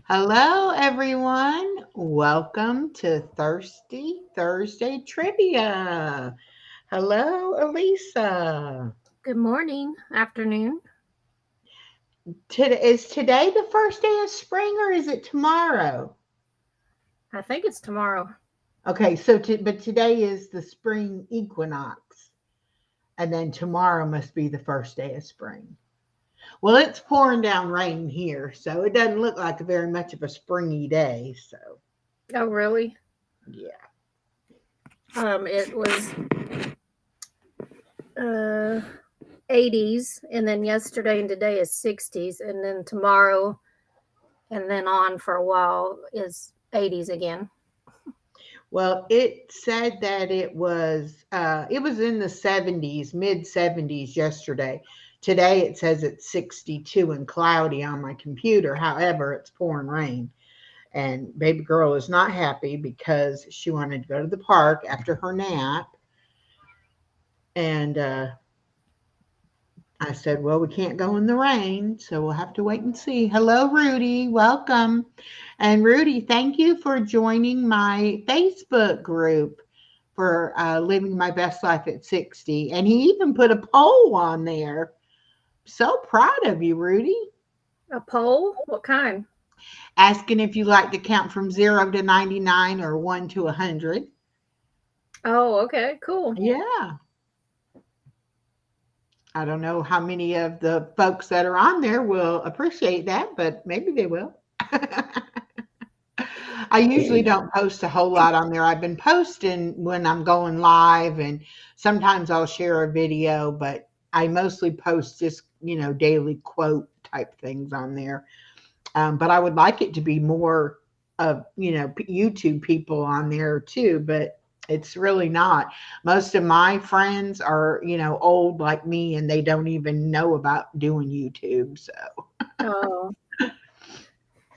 Hello, everyone. Welcome to Thirsty Thursday Trivia. Hello, Alisa. Good morning, afternoon. Is today the first day of spring or is it tomorrow? I think it's tomorrow. Okay, but today is the spring equinox, and then tomorrow must be the first day of spring. Well, it's pouring down rain here, so it doesn't look like very much of a springy day. So, Oh, really? yeah. It was uh 80s, and then yesterday and today is 60s, and then tomorrow and then on for a while is 80s again. Well, it said that it was in the 70s, mid 70s yesterday. Today it says it's 62 and cloudy on my computer. However, it's pouring rain. And baby girl is not happy because she wanted to go to the park after her nap. And I said, well, we can't go in the rain, so we'll have to wait and see. Hello, Rudy. Welcome. And Rudy, thank you for joining my Facebook group for living my best life at 60. And he even put a poll on there. So proud of you, Rudy. A poll? What kind? Asking if you like to count from 0 to 99 or 1 to 100. Oh, okay, cool. Yeah. I don't know how many of the folks that are on there will appreciate that, but maybe they will. I usually don't post a whole lot on there. I've been posting when I'm going live, and sometimes I'll share a video, but I mostly post just, daily quote type things on there. But I would like it to be more of, YouTube people on there too, but it's really not. Most of my friends are, old like me, and they don't even know about doing YouTube. So, Oh,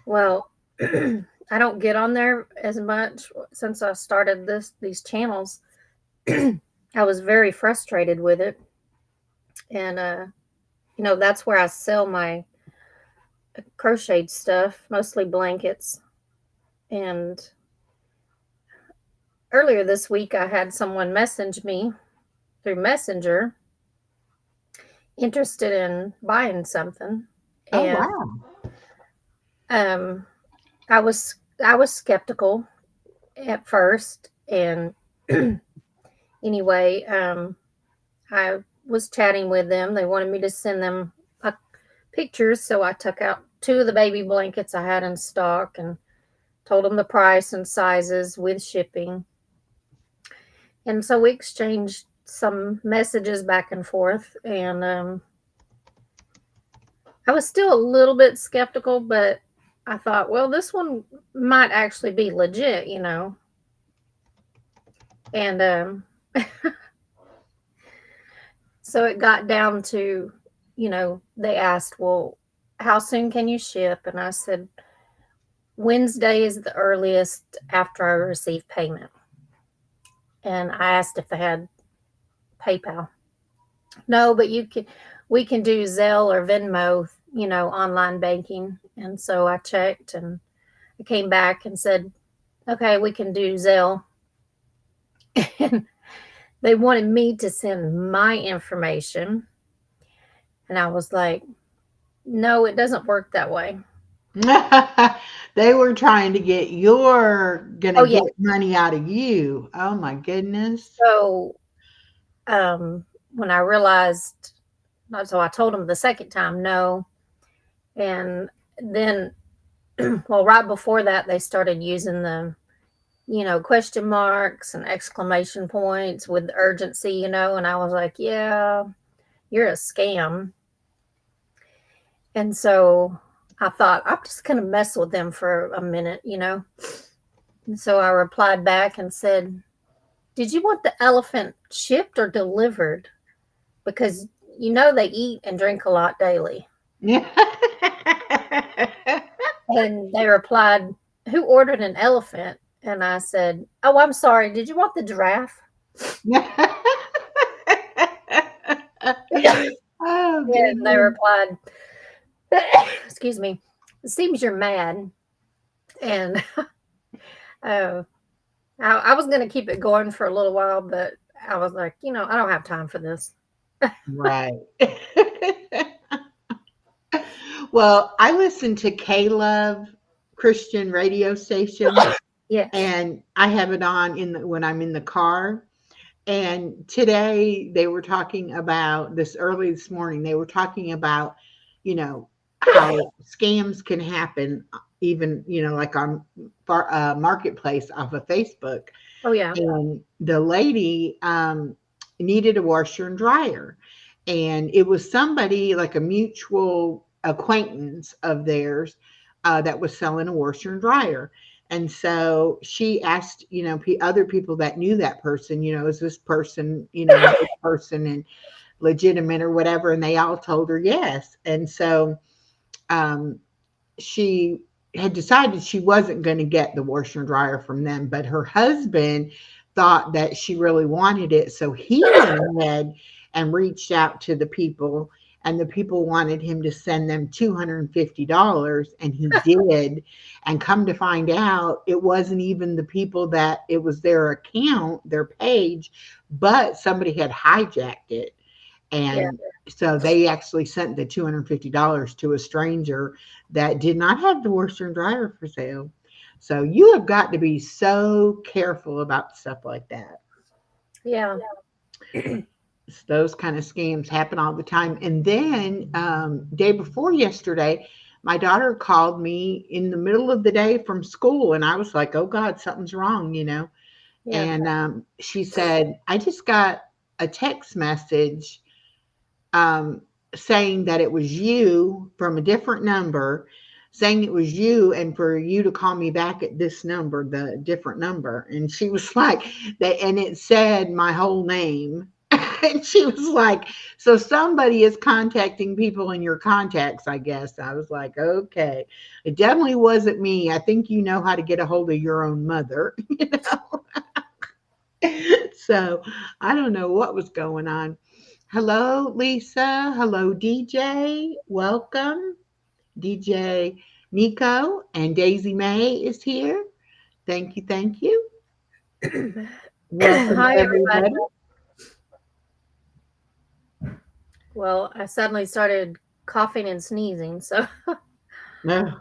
well, I don't get on there as much since I started these channels. I was very frustrated with it, and that's where I sell my crocheted stuff, mostly blankets. And earlier this week, I had someone message me through Messenger interested in buying something, oh, and wow. um, I was skeptical at first, and anyway, I was chatting with them. They wanted me to send them pictures, so I took out two of the baby blankets I had in stock and told them the price and sizes with shipping. And so we exchanged some messages back and forth, and I was still a little bit skeptical, but I thought, well, this one might actually be legit. And so it got down to, they asked, well, how soon can you ship? And I said, Wednesday is the earliest after I receive payment. And I asked if they had PayPal. No, but we can do Zelle or Venmo, online banking. And so I checked and I came back and said, okay, we can do Zelle. And they wanted me to send my information. And I was like, no, it doesn't work that way. They were trying to get you're gonna Oh, yeah. get money out of you. Oh my goodness. So when I realized, so I told them the second time no. And then, well, right before that, they started using the, question marks and exclamation points with urgency, and I was like, yeah, you're a scam. And so I thought, I'm just going to mess with them for a minute. And so I replied back and said, did you want the elephant shipped or delivered? Because they eat and drink a lot daily. Yeah. And they replied, who ordered an elephant? And I said, oh, I'm sorry. Did you want the giraffe? And Oh they goodness. replied, excuse me, it seems you're mad. And uh, I was going to keep it going for a little while, but I was like, I don't have time for this. Right. Well, I listen to K-Love Christian radio station, Yes. and I have it on when I'm in the car. And today they were talking about this early this morning. They were talking about, you know, how scams can happen, even like on marketplace off of Facebook. Oh, yeah. And the lady needed a washer and dryer, and it was somebody like a mutual acquaintance of theirs that was selling a washer and dryer. And so she asked, other people that knew that person, is this person, a good person and legitimate or whatever? And they all told her yes. And so um, she had decided she wasn't going to get the washer and dryer from them, but her husband thought that she really wanted it. So he went ahead and reached out to the people, and the people wanted him to send them $250, and he did. And come to find out, it wasn't even the people that it was their account, their page, but somebody had hijacked it. Yeah. And so they actually sent the $250 to a stranger that did not have the washer and dryer for sale. So you have got to be so careful about stuff like that. Yeah. Those kind of scams happen all the time. And then day before yesterday, my daughter called me in the middle of the day from school, and I was like, "Oh God, something's wrong." Yeah. And she said, "I just got a text message um, saying that it was you from a different number, saying it was you, and for you to call me back at this number, the different number." And she was like, that, and it said my whole name. And she was like, "So somebody is contacting people in your contacts, I guess." I was like, "Okay, it definitely wasn't me. I think you know how to get a hold of your own mother." So I don't know what was going on. Hello, Lisa. Hello, DJ. Welcome. DJ Nico and Daisy May is here. Thank you. Thank you. Welcome, Hi, everybody. everybody. Well, I suddenly started coughing and sneezing. So, No,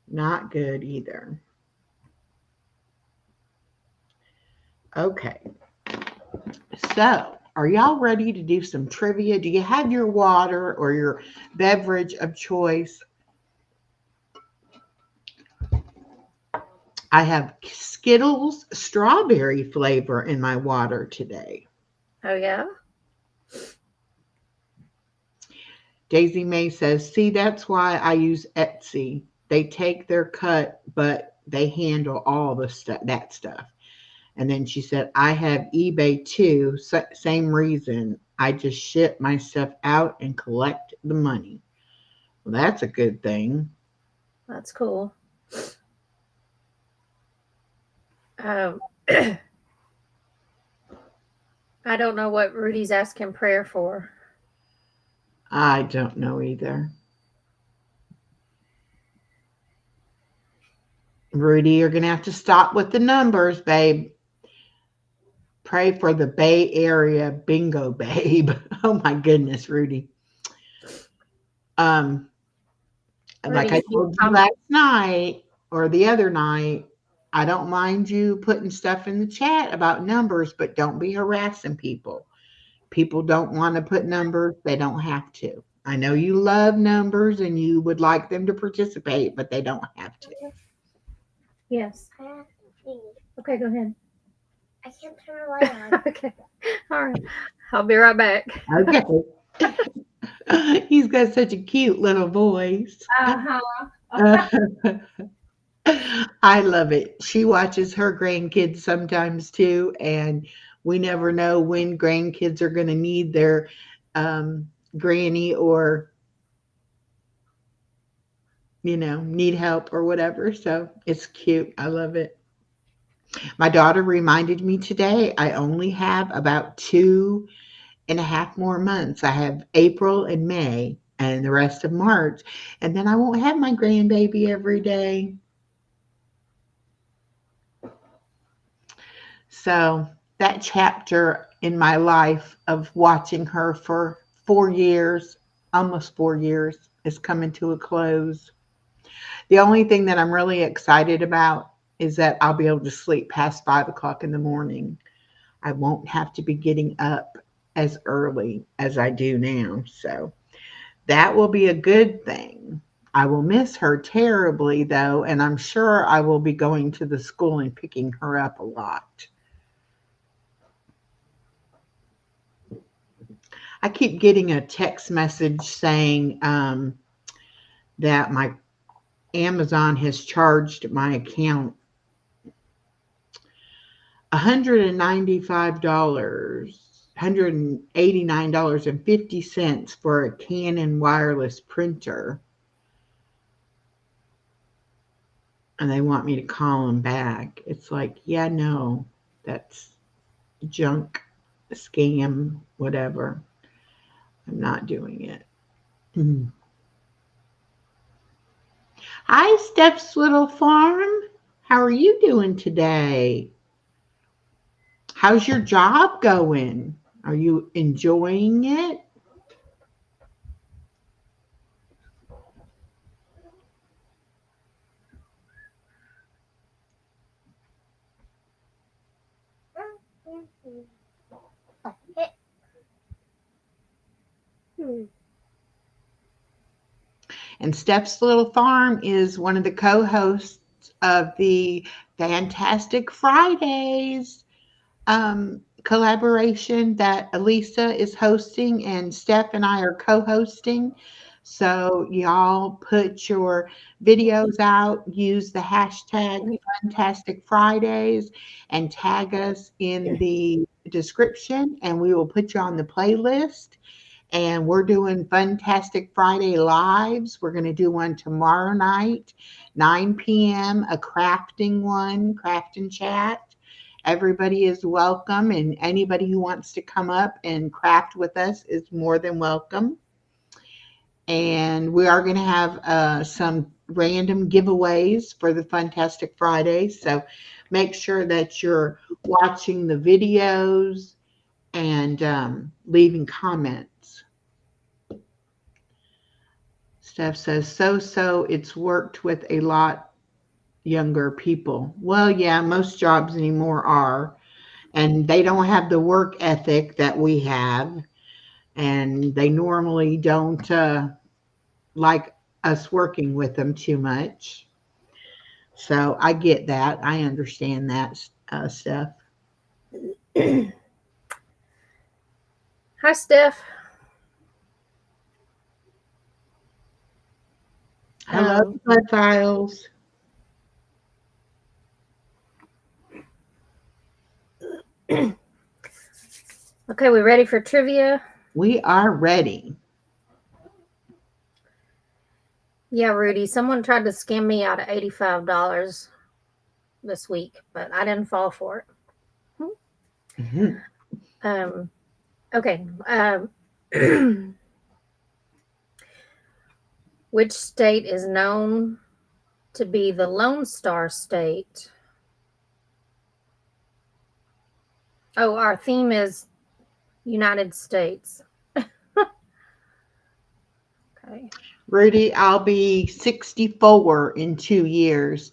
not good either. Okay. So, are y'all ready to do some trivia? Do you have your water or your beverage of choice? I have Skittles strawberry flavor in my water today. oh, yeah. Daisy May says, "See, that's why I use Etsy. They take their cut, but they handle all the stuff, that stuff." And then she said, "I have eBay too. Same reason. I just ship my stuff out and collect the money." Well, that's a good thing. That's cool. Um, I don't know what Rudy's asking prayer for. I don't know either. Rudy, you're going to have to stop with the numbers, babe. Pray for the Bay Area bingo, babe. Oh my goodness, Rudy. Um, Rudy, like I you need told to you come. last night or the other night, I don't mind you putting stuff in the chat about numbers, but don't be harassing people. People don't want to put numbers, they don't have to. I know you love numbers and you would like them to participate, but they don't have to. Yes. Okay, go ahead. I can't turn the light on. Okay. All right. I'll be right back. Okay. He's got such a cute little voice. Uh-huh. I love it. She watches her grandkids sometimes too, and we never know when grandkids are going to need their granny or need help or whatever. So it's cute. I love it. My daughter reminded me today I only have about 2.5 more months. I have April and May. and the rest of March. And then I won't have my grandbaby every day. So that chapter in my life of watching her for 4 years, almost 4 years, is coming to a close. The only thing that I'm really excited about is that I'll be able to sleep past 5 o'clock in the morning. I won't have to be getting up as early as I do now. So that will be a good thing. I will miss her terribly, though, and I'm sure I will be going to the school and picking her up a lot. I keep getting a text message saying that my Amazon has charged my account $195, $189.50 for a Canon wireless printer. And they want me to call them back. It's like, yeah, no, that's junk, scam, whatever. I'm not doing it. Hi, Steph's Little Farm. How are you doing today? How's your job going? Are you enjoying it? And Steph's Little Farm is one of the co hosts of the Fantastic Fridays collaboration that Alisa is hosting, and Steph and I are co hosting. So, y'all put your videos out, use the hashtag Fantastic Fridays, and tag us in the description, and we will put you on the playlist. And we're doing Fantastic Friday Lives. We're going to do one tomorrow night, 9 p.m., a crafting one, craft and chat. Everybody is welcome, and anybody who wants to come up and craft with us is more than welcome. And we are going to have some random giveaways for the Fantastic Friday. So make sure that you're watching the videos and leaving comments. Steph says, so it's worked with a lot younger people. Well, yeah, most jobs anymore are. And they don't have the work ethic that we have. And they normally don't like us working with them too much. So I get that. I understand that, Steph. Hi, Steph. Hello, Blood Files. Okay, we ready for trivia? We are ready. Yeah, Rudy, someone tried to scam me out of $85 this week, but I didn't fall for it. Mm-hmm. Okay. Which state is known to be the Lone Star State? Oh, our theme is United States. Okay. Rudy, I'll be 64 in 2 years.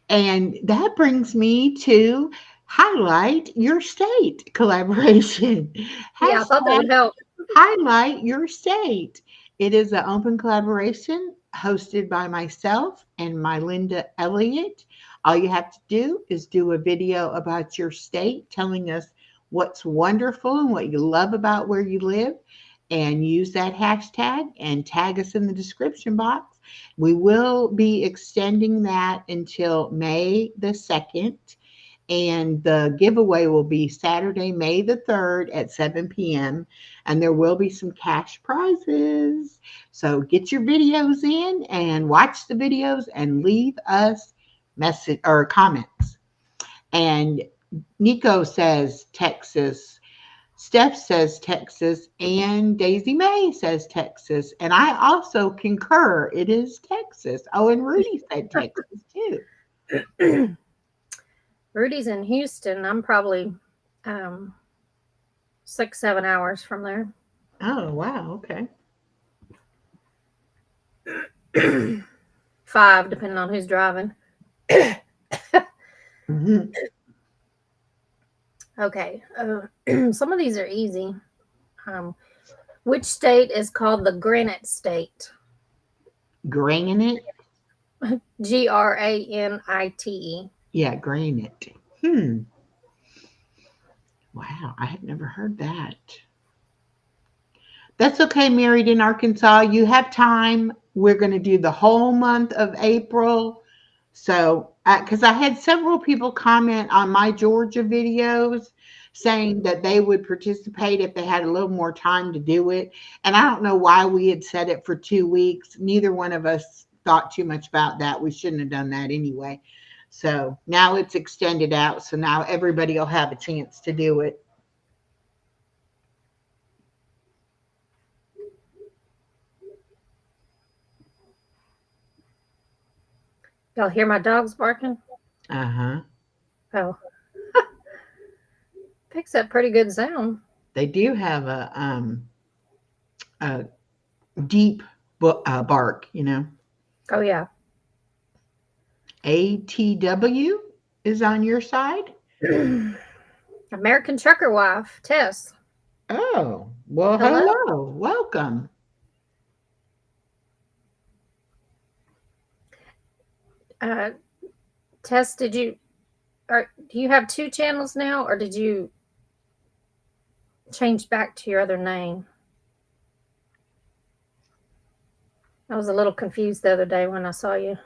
And that brings me to highlight your state collaboration. Yeah, I thought that Hashtag would help. highlight your state. It is an open collaboration hosted by myself and my Linda Elliott. All you have to do is do a video about your state, telling us what's wonderful and what you love about where you live, and use that hashtag and tag us in the description box. We will be extending that until May the 2nd. And the giveaway will be Saturday, May the 3rd at 7 p.m. And there will be some cash prizes. So get your videos in and watch the videos and leave us message or comments. And Nico says Texas. Steph says Texas, and Daisy May says Texas. And I also concur. It is Texas. Oh, and Rudy said Texas too. Rudy's in Houston. I'm probably um, 6, 7 hours from there. Oh, wow. Okay. 5, depending on who's driving. Mhm. Okay. Some of these are easy. Um, which state is called the Granite State? Granite? Granite. Yeah, granite. Hmm. Wow. I had never heard that. That's okay, married in Arkansas. You have time. We're going to do the whole month of April. So, because I had several people comment on my Georgia videos saying that they would participate if they had a little more time to do it. And I don't know why we had set it for 2 weeks. Neither one of us thought too much about that. We shouldn't have done that anyway. So now it's extended out. So now everybody will have a chance to do it. Y'all hear my dogs barking? Uh huh. Oh, picks up pretty good sound. They do have a deep bark, you know. Oh, yeah. ATW is on your side? American Trucker Wife, Tess. Oh, well, Hello. hello. Welcome. Uh, Tess, do you have 2 channels now, or did you change back to your other name? I was a little confused the other day when I saw you.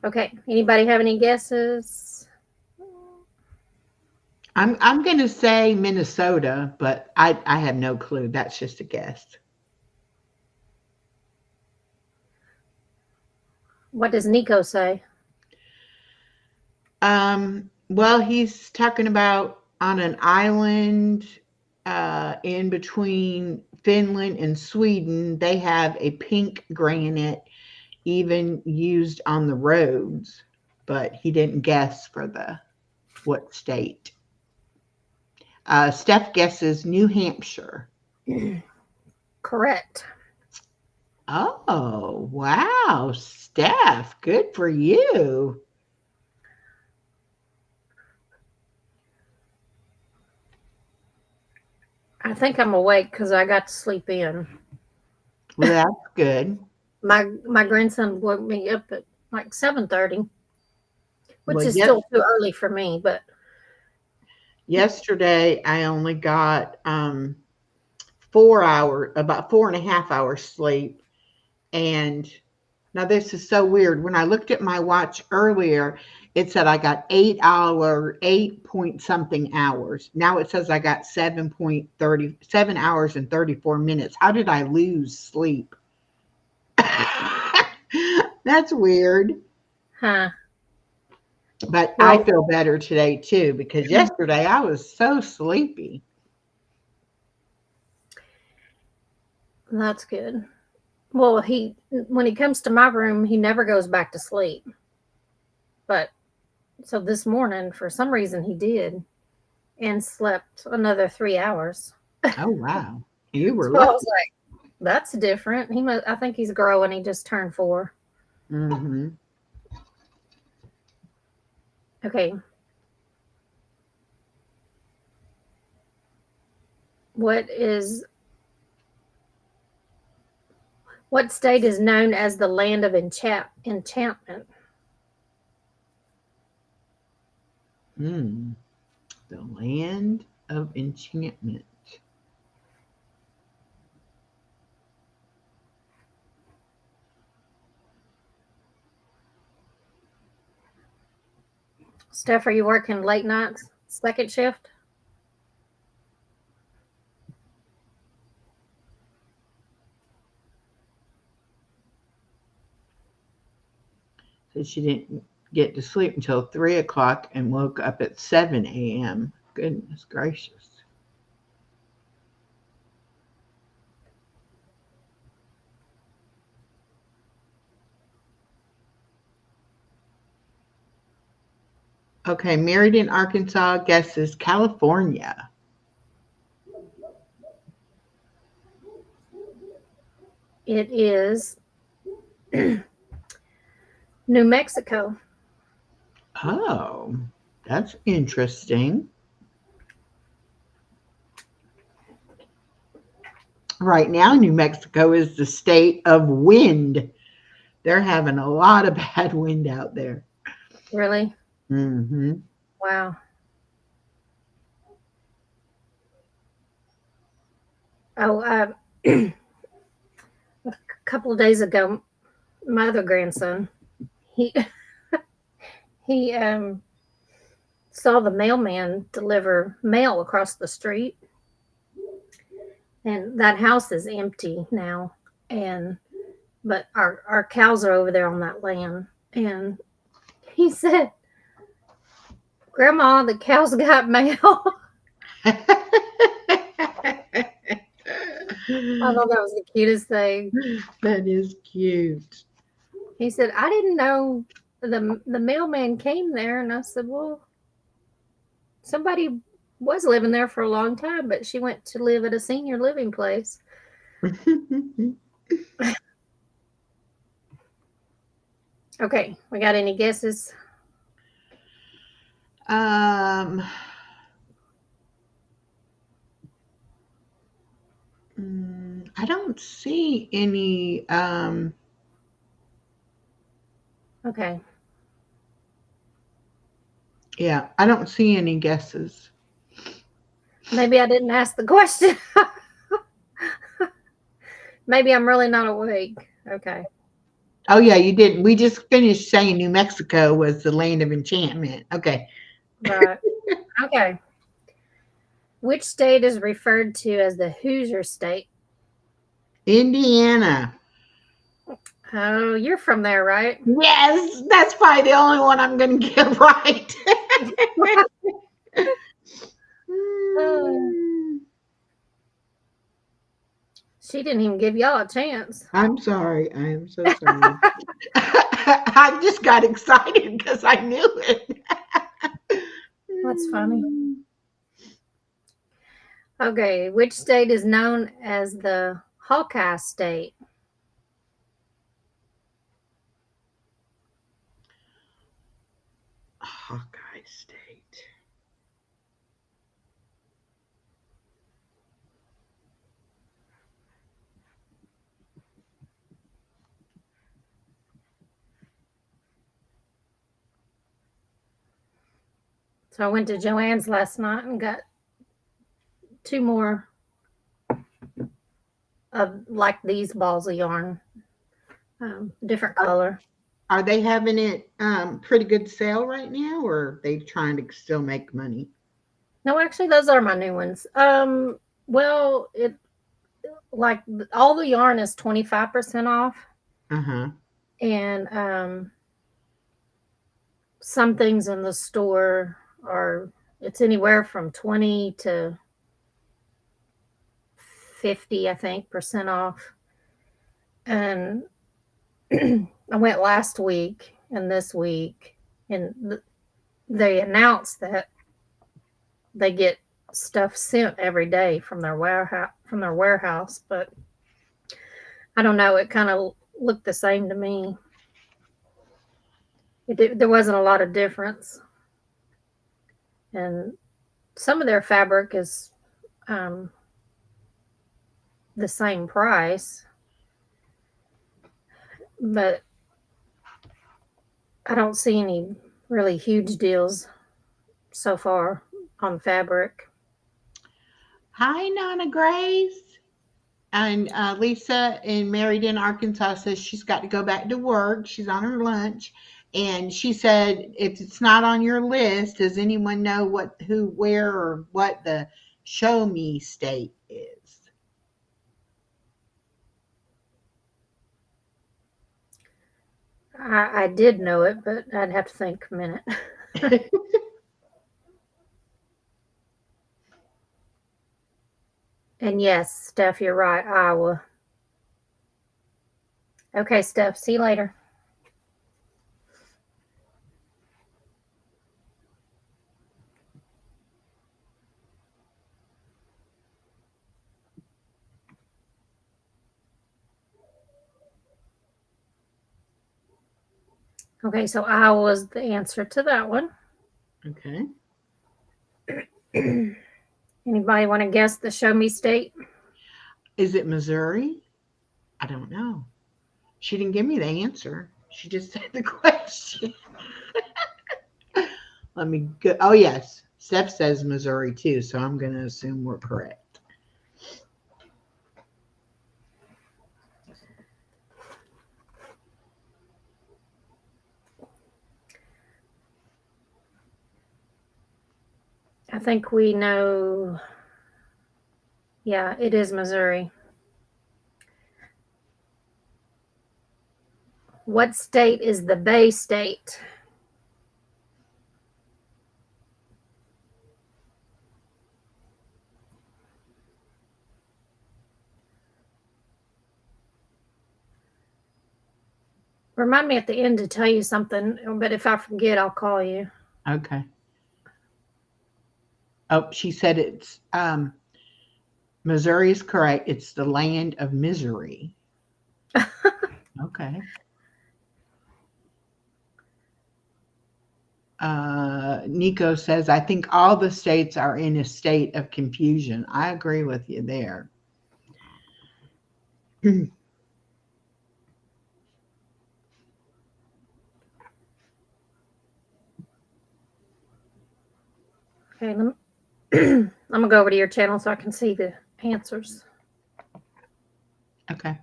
Okay. Anybody have any guesses? I'm going to say Minnesota, but I have no clue. That's just a guess. What does Nico say? Well, he's talking about on an island in between Finland and Sweden, they have a pink granite even used on the roads, but he didn't guess for the what state. Steph guesses New Hampshire. Correct. Oh, wow, Steph, good for you. I think I'm awake because I got to sleep in. Well, that's good. My grandson woke me up at like 7:30, which Well, is still too early for me, but yesterday I only got 4 hours, about 4.5 hours sleep. And now this is so weird. When I looked at my watch earlier, it said I got 8 hour, 8 point something hours. Now it says I got 7.37 hours and 34 minutes. How did I lose sleep? That's weird. huh. But I Well, feel better today too because yesterday I was so sleepy. that's good. Well, when he comes to my room, he never goes back to sleep. But so this morning, for some reason, he did and slept another 3 hours. Oh wow. You were So I was lucky. like, that's different. I think he's growing. He just turned 4. Hmm. Okay. What is what state is known as the land of enchantment? Mm. The land of enchantment. Steph, are you working late nights, second shift? So she didn't get to sleep until 3 o'clock and woke up at 7 a.m. Goodness gracious. Okay, married in Arkansas, guesses California. It is New Mexico. Oh, that's interesting. Right now, New Mexico is the state of wind. They're having a lot of bad wind out there. Really? Hmm. Wow. Oh, a couple of days ago, my other grandson, he he saw the mailman deliver mail across the street, and that house is empty now. And but our cows are over there on that land, and he said, "Grandma, the cows got mail." I thought that was the cutest thing. That is cute. He said, "I didn't know the mailman came there," and I said, "Well, somebody was living there for a long time, but she went to live at a senior living place." Okay, we got any guesses? um, I don't see any. Okay, Yeah, I don't see any guesses. maybe I didn't ask the question. Maybe I'm really not awake. Okay, Oh yeah, you didn't. We just finished saying New Mexico was the land of enchantment. Okay. right. Okay. Which state is referred to as the Hoosier State? Indiana. Oh, you're from there, right? Yes, that's probably the only one I'm going to get right. Uh, she didn't even give y'all a chance. I'm sorry. I am so sorry. I just got excited because I knew it. That's funny. Okay, which state is known as the Hawkeye State? Hawkeye State. So I went to Joann's last night and got two more of like these balls of yarn, different color. Are they having it pretty good sale right now, or are they trying to still make money? No, actually, those are my new ones. Well, it like all the yarn is 25% off, Uh huh. and some things in the store are it's anywhere from 20 to 50, I think, percent off. And I went last week and this week, and they announced that they get stuff sent every day from their warehouse, but I don't know. It kind of looked the same to me. There wasn't a lot of difference, and some of their fabric is um, the same price, but I don't see any really huge deals so far on fabric. Hi, Nana Grace. And Lisa in Married in Arkansas says she's got to go back to work. She's on her lunch. And she said, if it's not on your list, does anyone know what, who, where, or what the show me state is? I did know it, but I'd have to think a minute. And yes, Steph, you're right. Iowa. Okay, Steph, see you later. Okay, so Iowa was the answer to that one. Okay. Anybody want to guess the show me state? Is it Missouri? I don't know. She didn't give me the answer. She just said the question. Let me go. Oh, yes. Steph says Missouri too, so I'm going to assume we're correct. I think we know. Yeah, it is Missouri. What state is the Bay State? Remind me at the end to tell you something, but if I forget, I'll call you. Okay. Oh, she said it's Missouri is correct. It's the land of misery. Okay. Nico says, I think all the states are in a state of confusion. I agree with you there. Okay, I'm gonna go over to your channel so I can see the answers. Okay.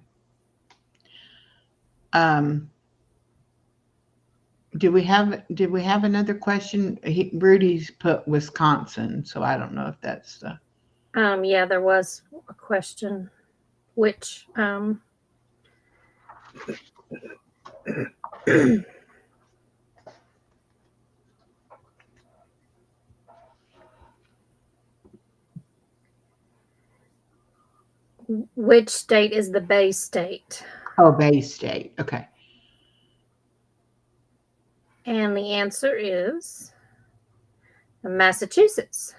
Um, did we have another question? Rudy's put Wisconsin, so I don't know if that's the Yeah, there was a question. Which which state is the Bay State? Bay State. Okay. And the answer is Massachusetts.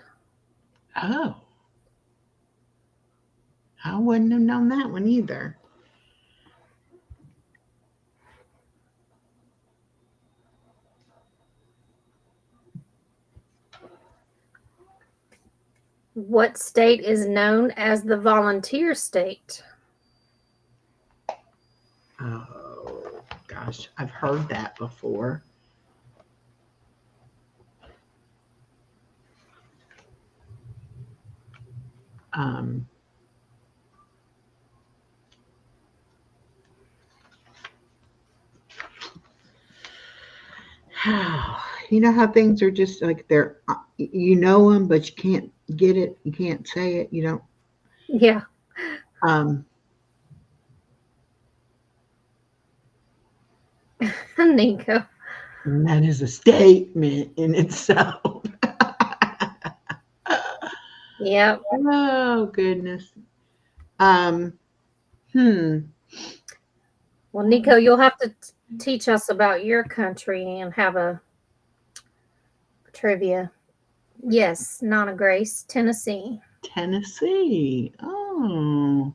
Oh, I wouldn't have known that one either. What state is known as the volunteer state? Oh gosh, I've heard that before. Um, you know how things are just like they're, you know them, but you can't get it. You can't say it. You don't. Yeah. Um, Nico. and that is a statement in itself. Yep. Oh goodness. Um, hmm. Well, Nico, you'll have to teach us about your country and have a trivia. Yes, Nana Grace, Tennessee. Tennessee. Oh.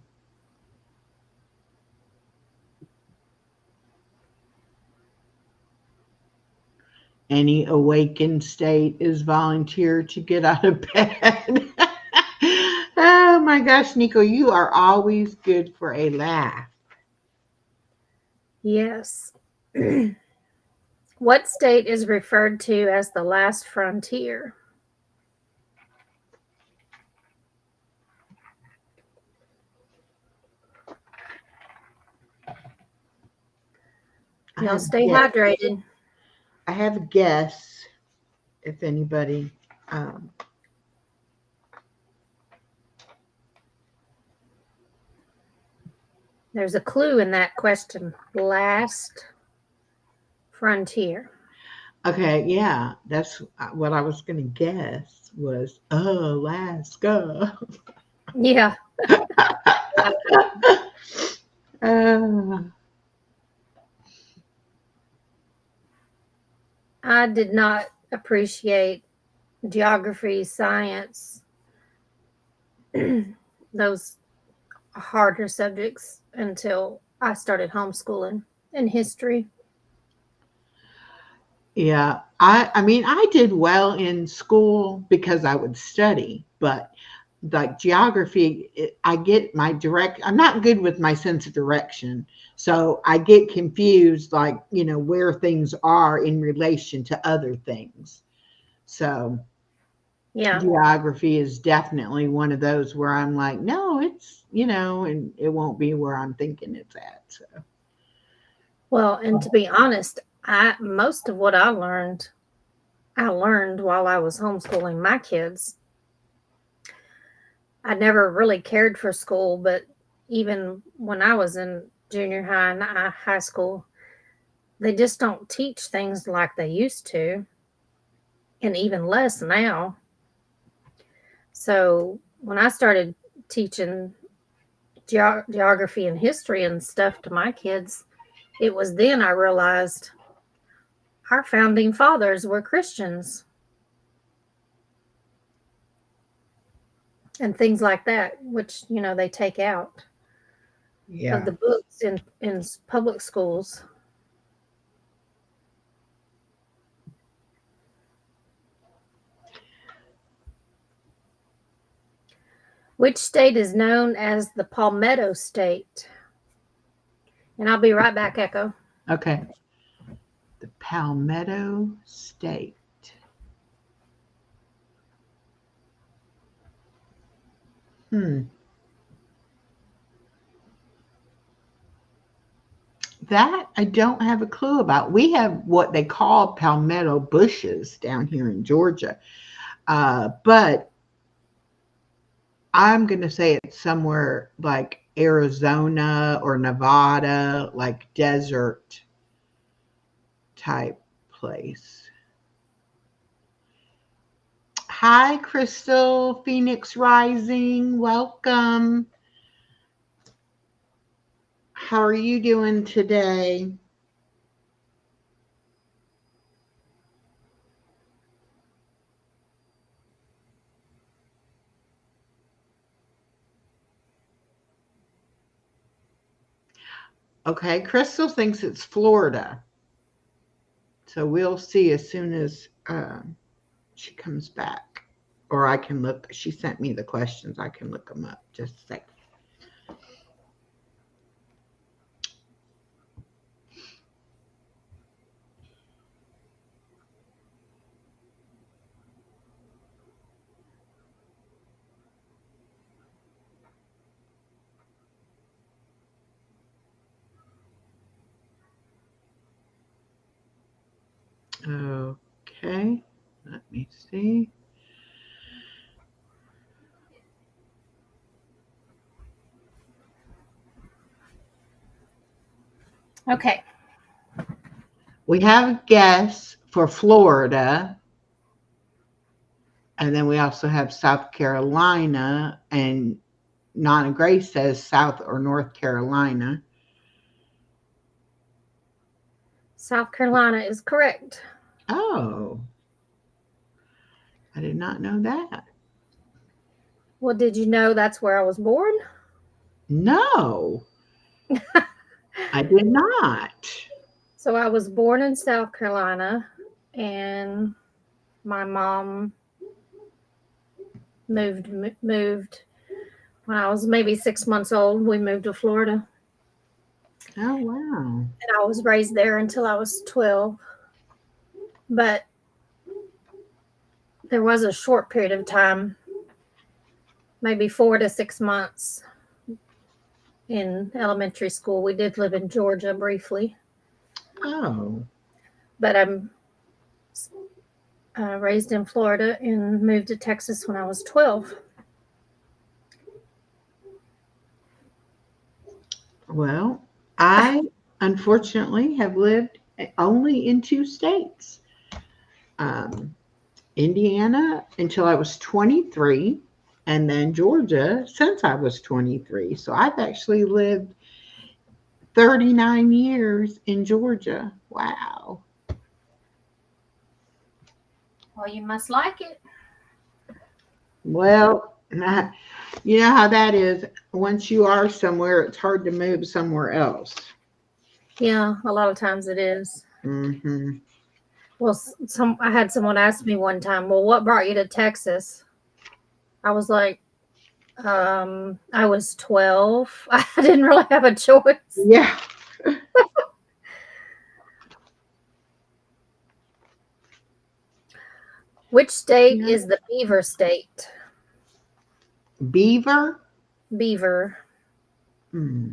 Any awakened state is volunteer to get out of bed. Oh my gosh, Nico, you are always good for a laugh. Yes. What state is referred to as the last frontier? I Y'all have stay guess. hydrated. I have a guess if anybody um, There's a clue in that question. Last. Frontier. Okay, yeah, that's what I was going to guess was Alaska. Yeah. uh, I did not appreciate geography, science, those harder subjects until I started homeschooling and history. yeah, I mean, I did well in school because I would study, but like geography, I get my direct, I'm not good with my sense of direction. So I get confused, like, where things are in relation to other things. So Yeah. geography is definitely one of those where I'm like, no, and it won't be where I'm thinking it's at. So, Well, and to be honest, I most of what I learned while I was homeschooling my kids. I never really cared for school, but even when I was in junior high and high school, they just don't teach things like they used to, and even less now. So when I started teaching geography and history and stuff to my kids, it was then I realized our founding fathers were Christians and things like that, which, they take out of yeah. the books in public schools. Which state is known as the Palmetto State? And I'll be right back, Echo. Okay. The Palmetto State. Hmm. That I don't have a clue about. We have what they call palmetto bushes down here in Georgia. But I'm going to say it's somewhere like Arizona or Nevada, like desert type place. Hi, Crystal, Phoenix Rising. Welcome. How are you doing today? Okay, Crystal thinks it's Florida. So we'll see as soon as she comes back. Or I can look. She sent me the questions. I can look them up. Just a second. Okay, let me see. Okay. We have a guess for Florida, and then we also have South Carolina, and Nana Grace says South or North Carolina. South Carolina is correct. Oh, I did not know that. Well, did you know that's where I was born? No, I did not. So I was born in South Carolina, and my mom moved when I was maybe 6 months old. We moved to Florida, Oh, wow. and I was raised there until I was 12. But there was a short period of time, maybe 4 to 6 months in elementary school. We did live in Georgia briefly, Oh, but I'm raised in Florida and moved to Texas when I was 12. well, I unfortunately have lived only in 2 states. Um, Indiana until I was 23, and then Georgia since I was 23. So I've actually lived 39 years in Georgia. Wow. Well, you must like it. Well, you know how that is. Once you are somewhere, it's hard to move somewhere else. Yeah, a lot of times it is. Hmm. Well, I had someone ask me one time, "Well, what brought you to Texas?" I was like, I was 12. I didn't really have a choice. Yeah. Which state Yeah. is the beaver state? Beaver. Beaver. Hmm.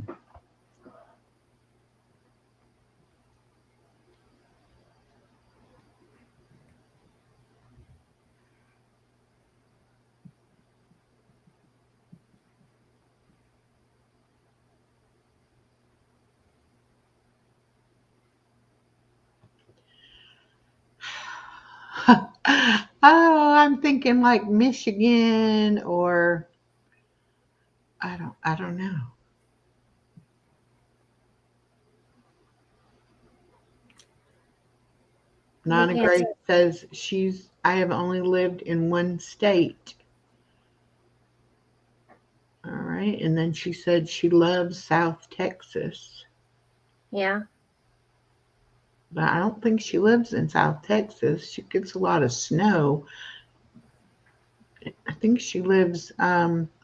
Oh, I'm thinking like Michigan or I don't know. The Nana Grace answer. says I have only lived in one state. All right. And then she said she loves South Texas. Yeah. But I don't think she lives in South Texas. She gets a lot of snow. I think she lives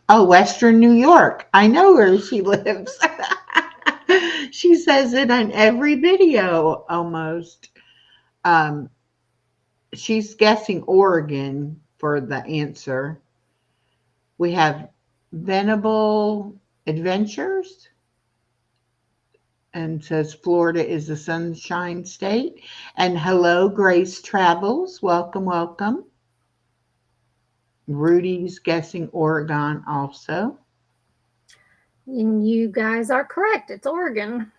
Western New York. I know where she lives. She says it on every video almost. Um, she's guessing Oregon for the answer. We have Venable Adventures and says Florida is the sunshine state. And hello, Grace Travels. Welcome, welcome. Rudy's guessing Oregon also. And you guys are correct. It's Oregon.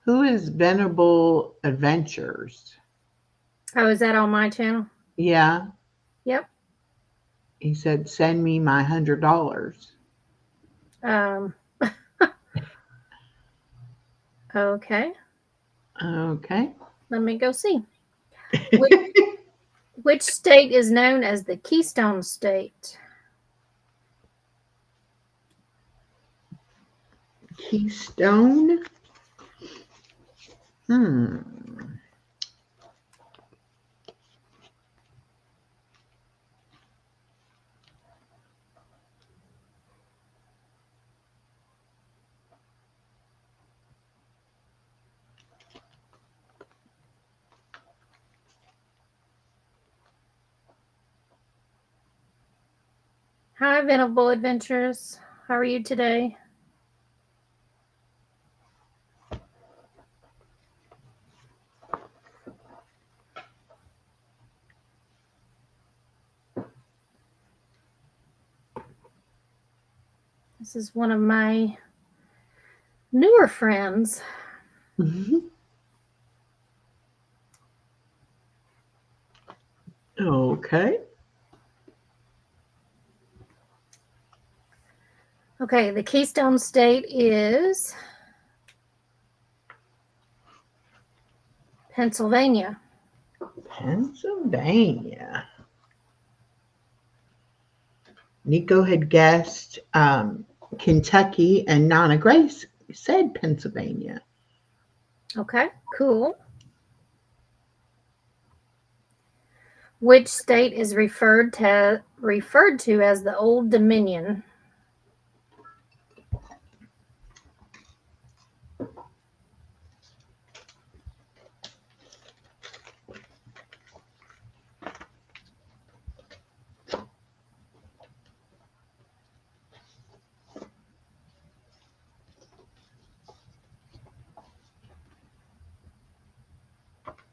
Who is Venable Adventures? Oh, is that on my channel? Yeah, Yep. he said, send me my $100. Um, okay. Okay. Let me go see. Which, which state is known as the Keystone State? Keystone. Hmm. Hi, Venable Adventures. How are you today? This is one of my newer friends. Mhm. Okay. Okay, the Keystone State is Pennsylvania. Pennsylvania. Nico had guessed Kentucky, and Nana Grace said Pennsylvania. Okay, cool. Which state is referred to as the Old Dominion?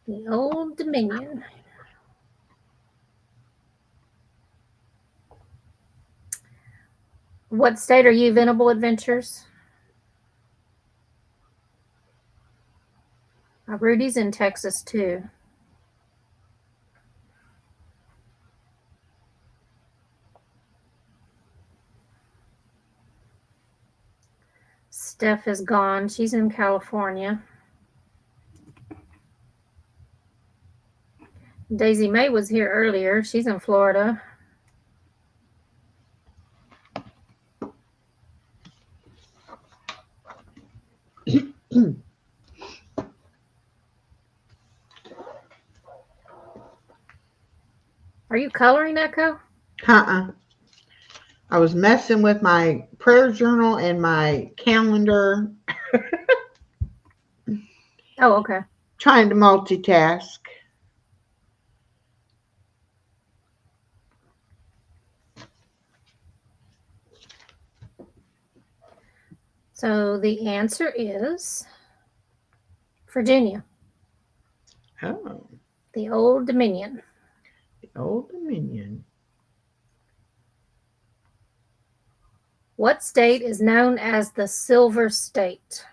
The Old Dominion. What state are you, Venable Adventures? Rudy's in Texas too. Steph is gone. She's in California. Daisy May was here earlier. She's in Florida. Are you coloring, Echo? I was messing with my prayer journal and my calendar, Oh, okay. trying to multitask. So the answer is Virginia, Oh, the Old Dominion. the Old Dominion. What state is known as the Silver State?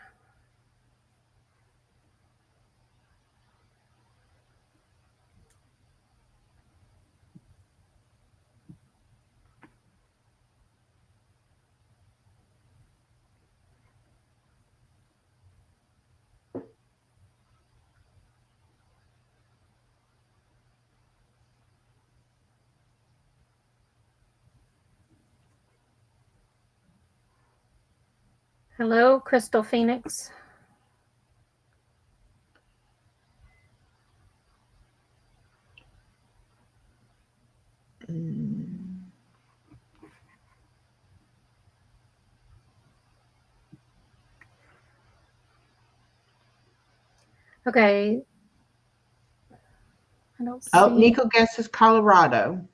Hello, Crystal Phoenix. Okay. I don't Oh, see. Nico guesses Colorado.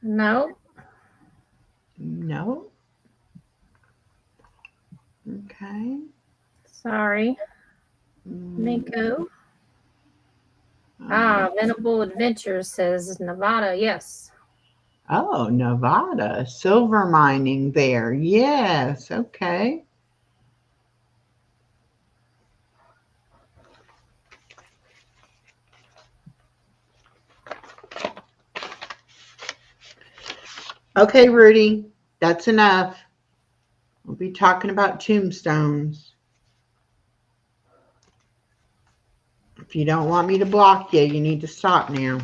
No. No. Okay. Sorry, Nico. Venable Adventures says Nevada. Yes. Oh, Nevada. Silver mining there. Yes. Okay. Okay, Rudy. That's enough. We'll be talking about tombstones. If you don't want me to block you, you need to stop now.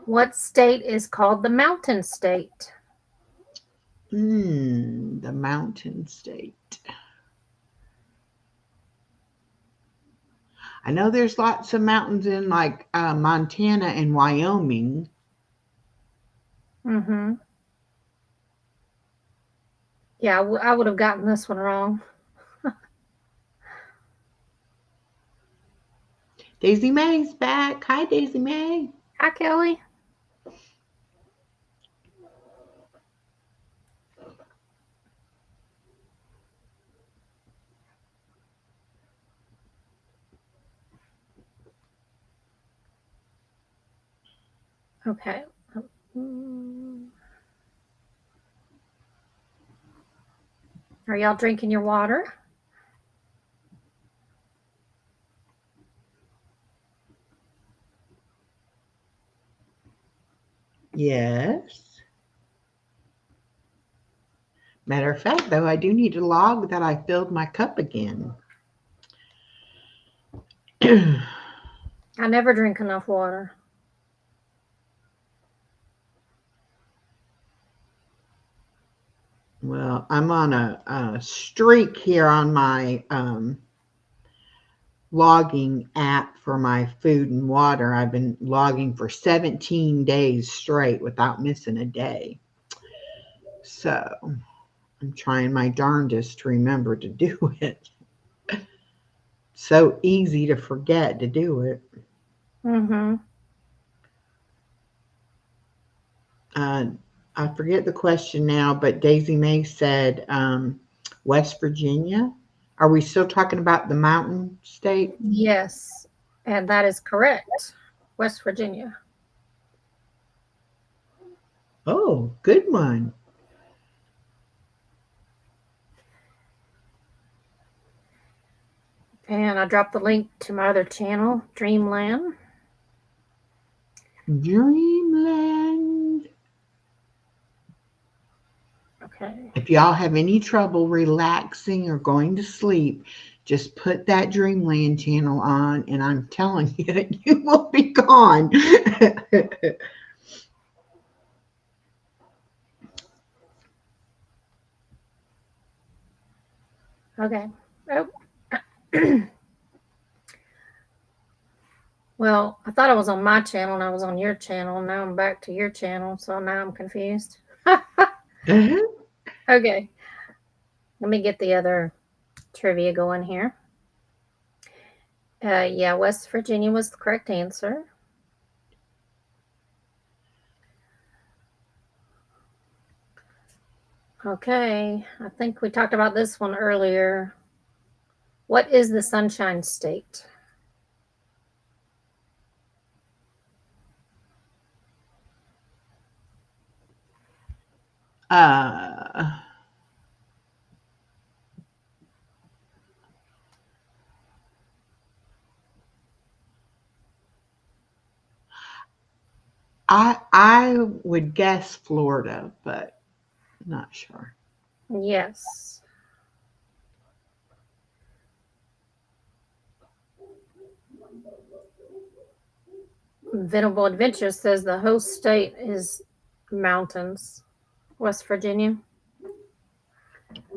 What state is called the Mountain State? The Mountain State. I know there's lots of mountains in like Montana and Wyoming. Mm-hmm. Yeah, I would have gotten this one wrong. Daisy May's back. Hi, Daisy May. Hi, Kelly. Okay. Are y'all drinking your water? Yes. Matter of fact, though, I do need to log that I filled my cup again. I never drink enough water. Well, I'm on a streak here on my logging app for my food and water. I've been logging for 17 days straight without missing a day. So I'm trying my darndest to remember to do it. So easy to forget to do it. Mm-hmm. I forget the question now, but Daisy May said West Virginia. Are we still talking about the mountain state? Yes, and that is correct. West Virginia. Oh, good one. And I dropped the link to my other channel, Dreamland. Dreamland. Okay. If y'all have any trouble relaxing or going to sleep, just put that Dreamland channel on, and I'm telling you, you will be gone. Okay. Oh. Well, I thought I was on my channel and I was on your channel. Now I'm back to your channel, so now I'm confused. Okay. Let me get the other trivia going here. Yeah, West Virginia was the correct answer. Okay, I think we talked about this one earlier. What is the Sunshine State? uh, I would guess Florida, but not sure. Yes. Venable Adventure says the host state is mountains, West Virginia.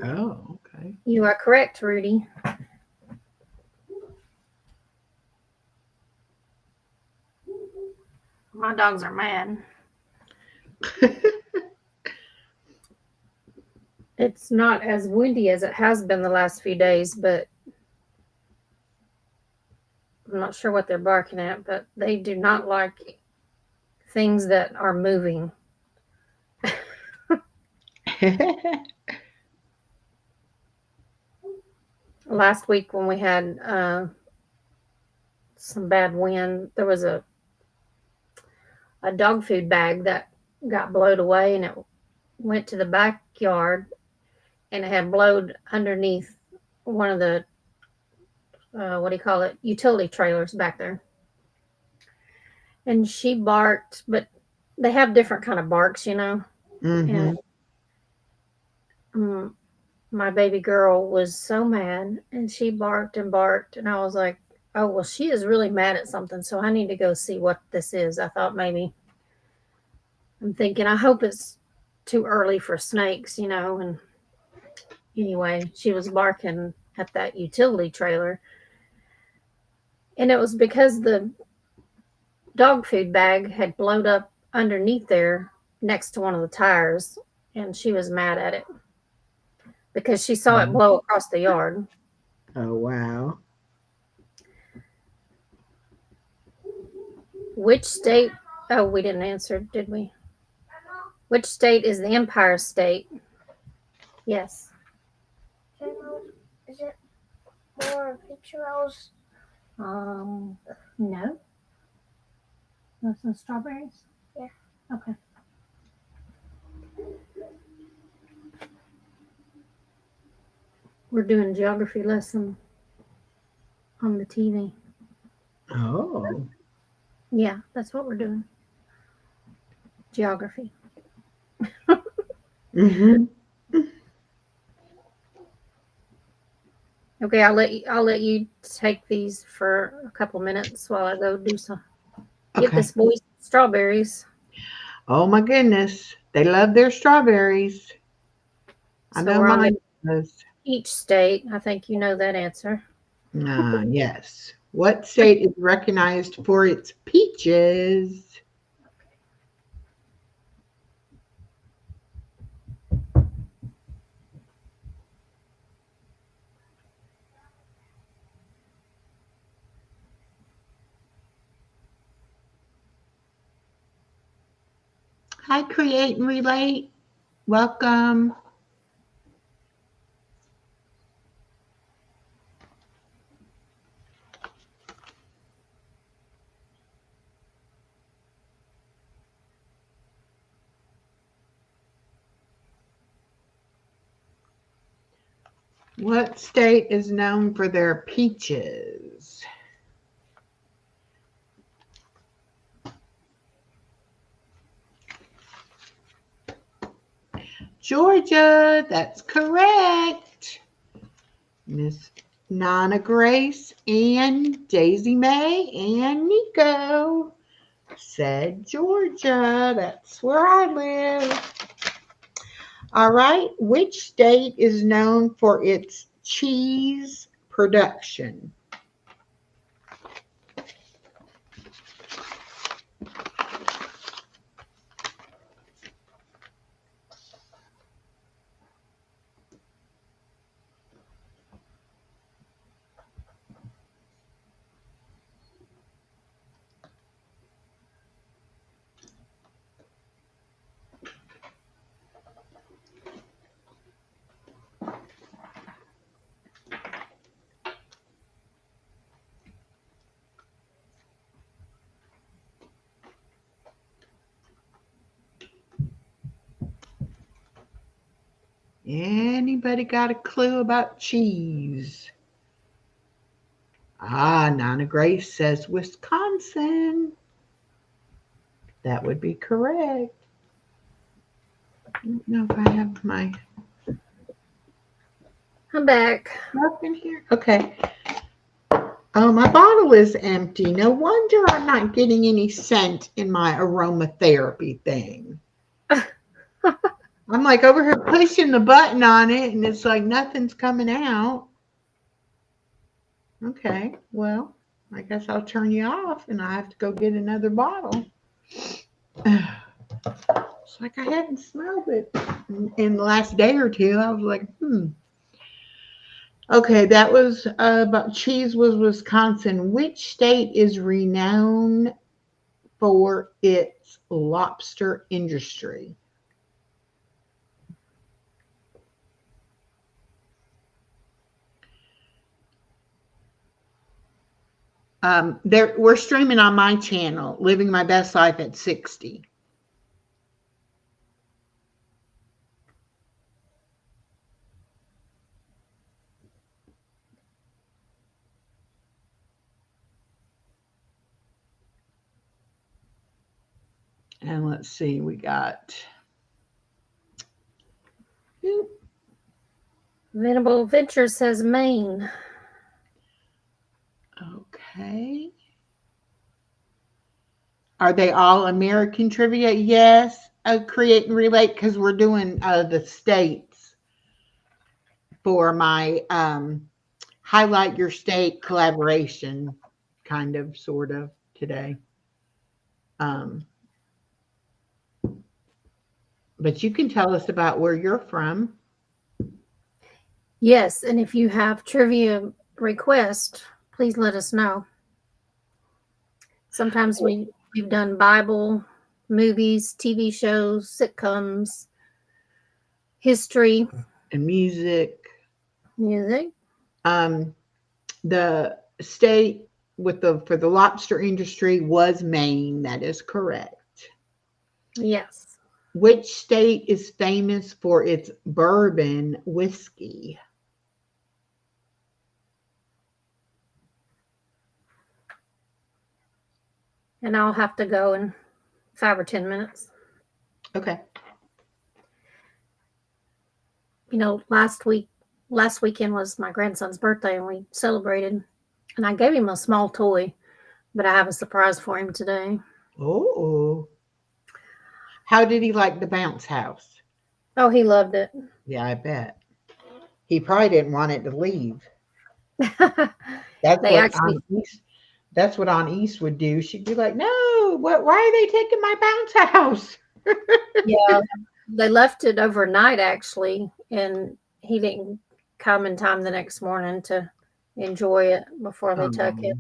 Oh, okay. You are correct, Rudy. My dogs are mad. It's not as windy as it has been the last few days, but I'm not sure what they're barking at, but they do not like things that are moving. Last week when we had some bad wind, there was a dog food bag that got blowed away and it went to the backyard and it had blowed underneath one of the what do you call it, utility trailers back there. And she barked, but they have different kind of barks, you know. Mm-hmm. And my baby girl was so mad and she barked and barked, and I was like, oh well, she is really mad at something, so I need to go see what this is. I thought maybe, I'm thinking, I hope it's too early for snakes, you know. And anyway, she was barking at that utility trailer, and it was because the dog food bag had blown up underneath there next to one of the tires, and she was mad at it because she saw it blow across the yard. Oh, wow. Which state? Oh, we didn't answer, did we? Which state is the Empire State? Yes. Is it more pictures? No. Want some strawberries? Yeah. Okay. We're doing a geography lesson on the TV. Oh. Yeah, that's what we're doing. Geography. Mm-hmm. Okay, I'll let you take these for a couple minutes while I go do some. Get Okay. this boy strawberries. Oh my goodness. They love their strawberries. I So know we're on the mine does. each state. I think you know that answer. Yes. What state is recognized for its peaches? Hi, Create and Relate. Welcome. What state is known for their peaches? Georgia, that's correct. Miss Nana Grace and Daisy Mae and Nico said Georgia. That's where I live. All right. Which state is known for its cheese production? Anybody got a clue about cheese? Nana Grace says Wisconsin. That would be correct. I don't know if I have my I'm back. stuff in here. Okay. Oh, my bottle is empty. No wonder I'm not getting any scent in my aromatherapy thing. I'm like over here pushing the button on it and it's like nothing's coming out. Okay, well, I guess I'll turn you off and I have to go get another bottle. It's like I hadn't smelled it in the last day or two. I was like, Okay, that was about cheese was Wisconsin. Which state is renowned for its lobster industry? We're streaming on my channel, Living My Best Life at 60. And let's see, we got Venable Venture says Maine. okay. Are they all American trivia? Yes. Create and relate because we're doing the states for my highlight your state collaboration, kind of, sort of today. But you can tell us about where you're from. Yes, and if you have trivia requests, please let us know. Sometimes we've done Bible, movies, TV shows, sitcoms, history, And music. music. The state for the lobster industry was Maine. That is correct. Yes. Which state is famous for its bourbon whiskey? And I'll have to go in 5 or 10 minutes. Okay. You know, last weekend was my grandson's birthday and we celebrated. And I gave him a small toy, but I have a surprise for him today. Oh. How did he like the bounce house? Oh, he loved it. Yeah, I bet. He probably didn't want it to leave. That's what Aunt East would do. She'd be like, "No, why are they taking my bounce house?" Yeah, they left it overnight actually, and he didn't come in time the next morning to enjoy it before they took it.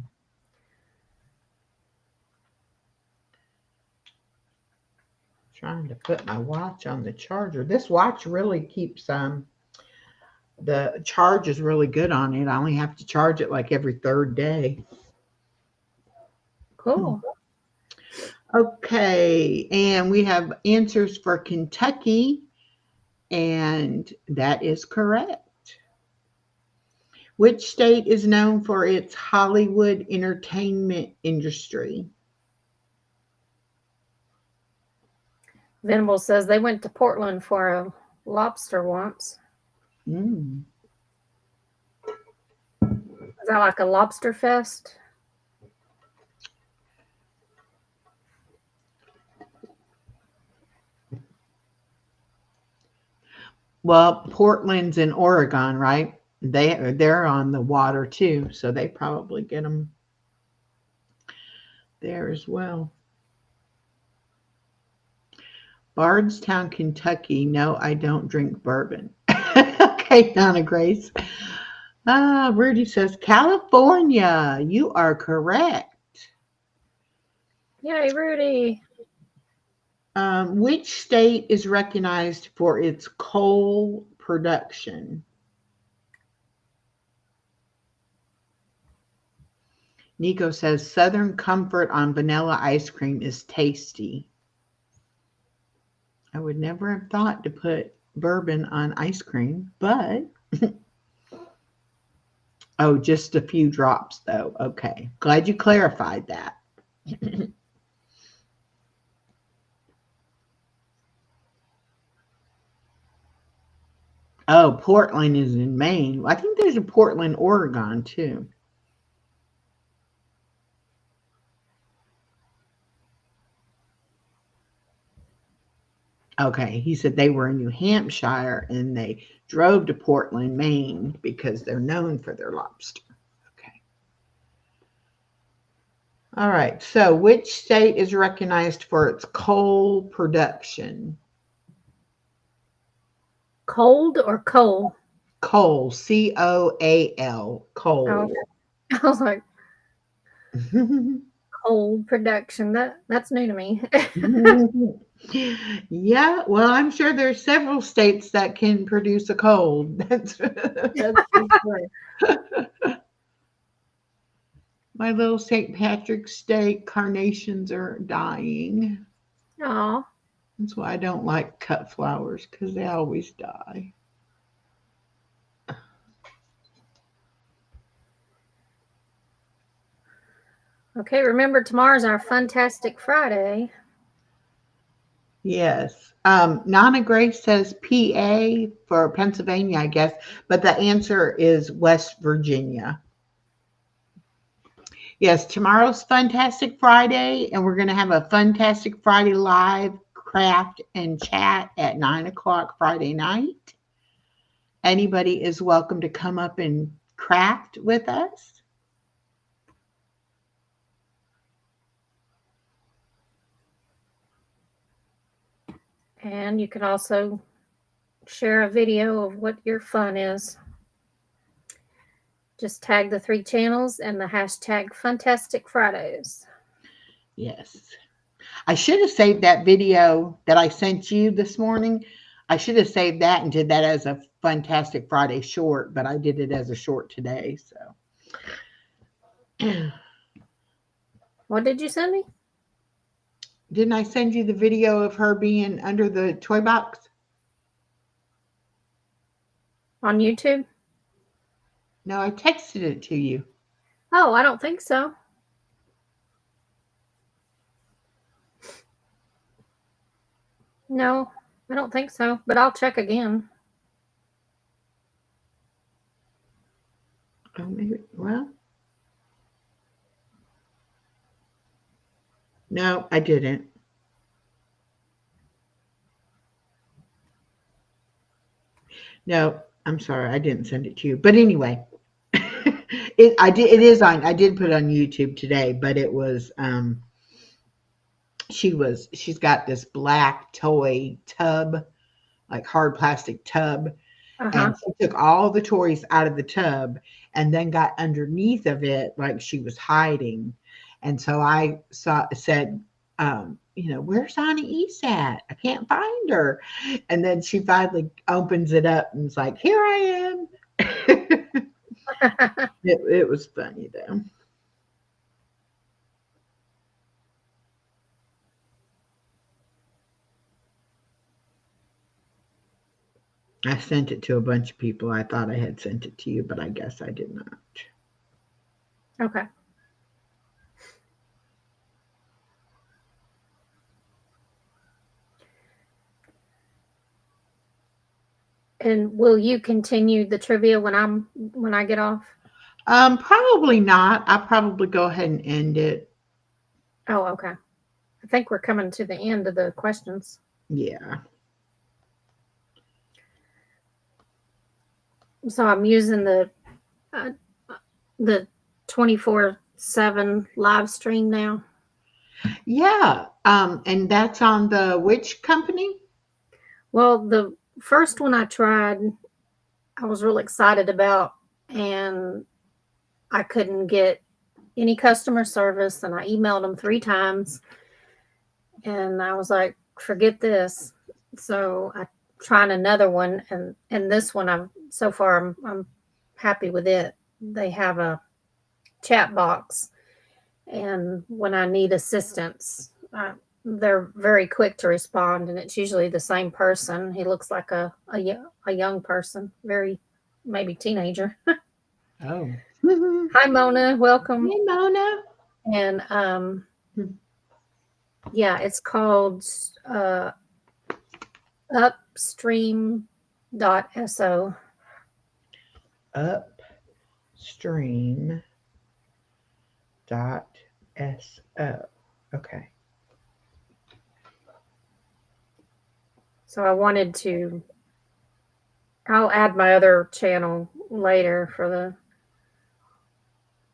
Trying to put my watch on the charger. This watch really keeps the charge is really good on it. I only have to charge it like every third day. Cool. Okay, and we have answers for Kentucky, and that is correct. Which state is known for its Hollywood entertainment industry? Venable says they went to Portland for a lobster once. Mm. Is that like a lobster fest? Well, Portland's in Oregon, right? They're on the water too, so they probably get them there as well. Bardstown, Kentucky. No, I don't drink bourbon. Okay, Donna Grace. Rudy says California. You are correct. Yay, Rudy. Which state is recognized for its coal production? Nico says Southern Comfort on vanilla ice cream is tasty. I would never have thought to put bourbon on ice cream, but oh, just a few drops though. Okay. Glad you clarified that. Oh, Portland is in Maine. I think there's a Portland, Oregon too. Okay, he said they were in New Hampshire and they drove to Portland, Maine because they're known for their lobster. Okay. All right, so which state is recognized for its coal production? Cold or coal? Coal, Coal, Oh, coal. I was like, cold production. That's new to me. Yeah, well, I'm sure there's several states that can produce a cold. That's for sure. My little St. Patrick's Day carnations are dying. Aw. That's why I don't like cut flowers because they always die. Okay, remember tomorrow's our Fantastic Friday. Yes. Nana Grace says PA for Pennsylvania, I guess, but the answer is West Virginia. Yes, tomorrow's Fantastic Friday, and we're going to have a Fantastic Friday live craft and chat at 9 o'clock Friday night. Anybody is welcome to come up and craft with us. And you can also share a video of what your fun is. Just tag the 3 channels and the hashtag Fantastic Fridays. Yes. I should have saved that video that I sent you this morning. I should have saved that and did that as a Fantastic Friday short, but I did it as a short today. So, What did you send me? didn't I send you the video of her being under the toy box? On YouTube? No, I texted it to you. Oh, I don't think so. No, I don't think so, but I'll check again. Oh, maybe. Well, no, I didn't. No, I'm sorry, I didn't send it to you. But anyway, I did put it on YouTube today, but it was she's got this black toy tub, like hard plastic tub, Uh-huh. and she took all the toys out of the tub and then got underneath of it like she was hiding. And so I said, where's Anna East at? I can't find her. And then she finally opens it up and is like, here I am. It was funny though. I sent it to a bunch of people. I thought I had sent it to you, but I guess I did not. Okay. And will you continue the trivia when I get off? Probably not. I'll probably go ahead and end it. Oh, okay. I think we're coming to the end of the questions. Yeah. So I'm using uh, the 24/7 live stream now. Yeah. And that's on the which company? Well, the first one I tried, I was real excited about, and I couldn't get any customer service, and I emailed them 3 times, and I was like, forget this. So I tried another one, and this one I'm happy with it. They have a chat box, and when I need assistance, they're very quick to respond, and it's usually the same person. He looks like a young person, very maybe teenager. Oh. Hi, Mona, welcome. Hey, Mona. And yeah, it's called upstream.so. Upstream.so. Okay. So I'll add my other channel later for the